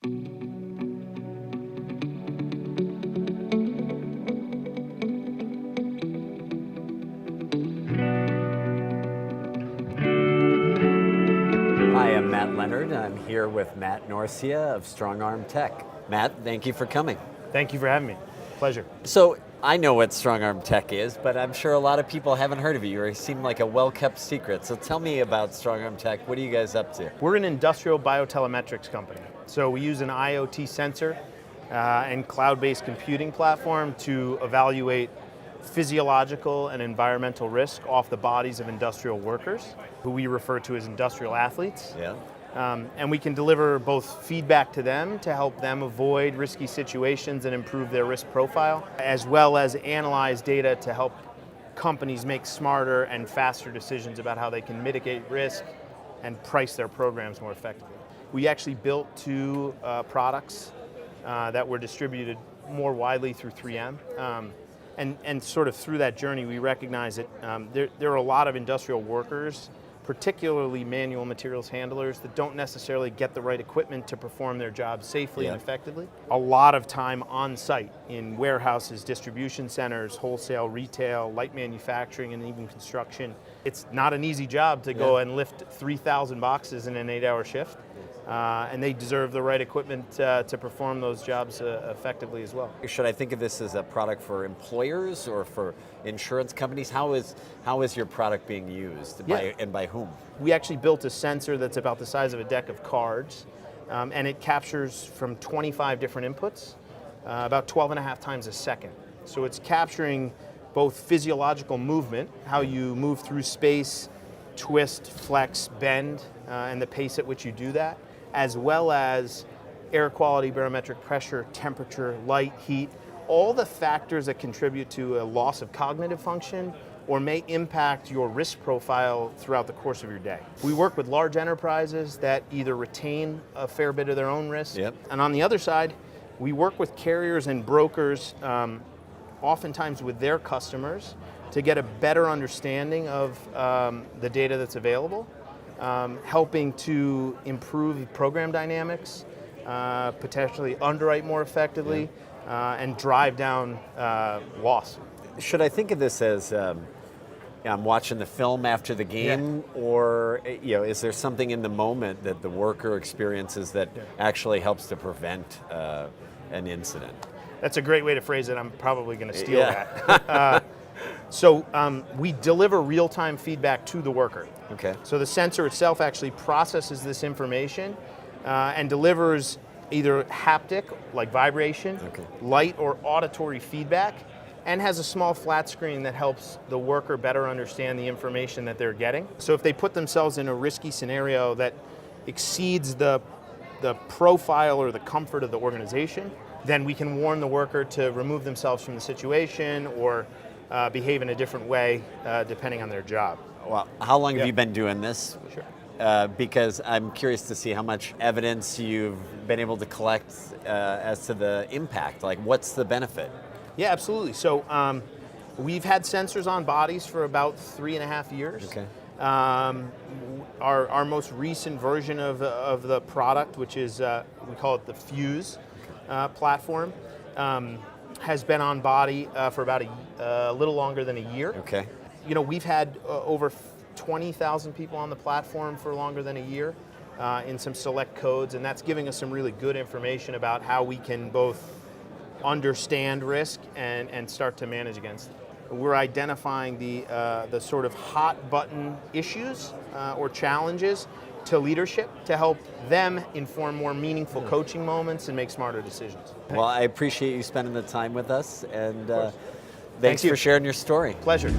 Hi, I'm Matt Leonard. I'm here with Matt Norcia of StrongArm Tech. Matt, thank you for coming. Thank you for having me. Pleasure. So I know what StrongArm Tech is, but I'm sure a lot of people haven't heard of you. You seem like a well-kept secret. So tell me about StrongArm Tech. What are you guys up to? We're an industrial biotelemetrics company. So we use an IoT sensor and cloud-based computing platform to evaluate physiological and environmental risk off the bodies of industrial workers, who we refer to as industrial athletes. Yeah. And we can deliver both feedback to them to help them avoid risky situations and improve their risk profile, as well as analyze data to help companies make smarter and faster decisions about how they can mitigate risk and price their programs more effectively. We actually built two products that were distributed more widely through 3M. And sort of through that journey, we recognize that there are a lot of industrial workers, particularly manual materials handlers, that don't necessarily get the right equipment to perform their jobs safely and effectively. A lot of time on site in warehouses, distribution centers, wholesale, retail, light manufacturing, and even construction. It's not an easy job to go and lift 3,000 boxes in an 8-hour shift. And they deserve the right equipment to perform those jobs effectively as well. Should I think of this as a product for employers or for insurance companies? How is your product being used and by whom? We actually built a sensor that's about the size of a deck of cards, and it captures from 25 different inputs, about 12.5 times a second. So it's capturing both physiological movement, how you move through space, twist, flex, bend, and the pace at which you do that, as well as air quality, barometric pressure, temperature, light, heat, all the factors that contribute to a loss of cognitive function or may impact your risk profile throughout the course of your day. We work with large enterprises that either retain a fair bit of their own risk, and on the other side, we work with carriers and brokers, oftentimes with their customers, to get a better understanding of the data that's available, helping to improve program dynamics, potentially underwrite more effectively, and drive down loss. Should I think of this as I'm watching the film after the game, or is there something in the moment that the worker experiences that actually helps to prevent an incident? That's a great way to phrase it. I'm probably going to steal that. So we deliver real-time feedback to the worker. Okay. So the sensor itself actually processes this information and delivers either haptic, like vibration, light or auditory feedback, and has a small flat screen that helps the worker better understand the information that they're getting. So if they put themselves in a risky scenario that exceeds the profile or the comfort of the organization, then we can warn the worker to remove themselves from the situation or behave in a different way depending on their job. Well, how long have you been doing this? Sure. Because I'm curious to see how much evidence you've been able to collect as to the impact. Like, what's the benefit? Yeah, absolutely. So we've had sensors on bodies for about 3.5 years. Okay. Our most recent version of the product, which is, we call it the Fuse platform, has been on body for about a little longer than a year. Okay. We've had over 20,000 people on the platform for longer than a year in some select codes, and that's giving us some really good information about how we can both understand risk and start to manage against it. We're identifying the sort of hot button issues or challenges to leadership to help them inform more meaningful coaching moments and make smarter decisions. Well, I appreciate you spending the time with us, and thanks Thank you for sharing your story. Pleasure.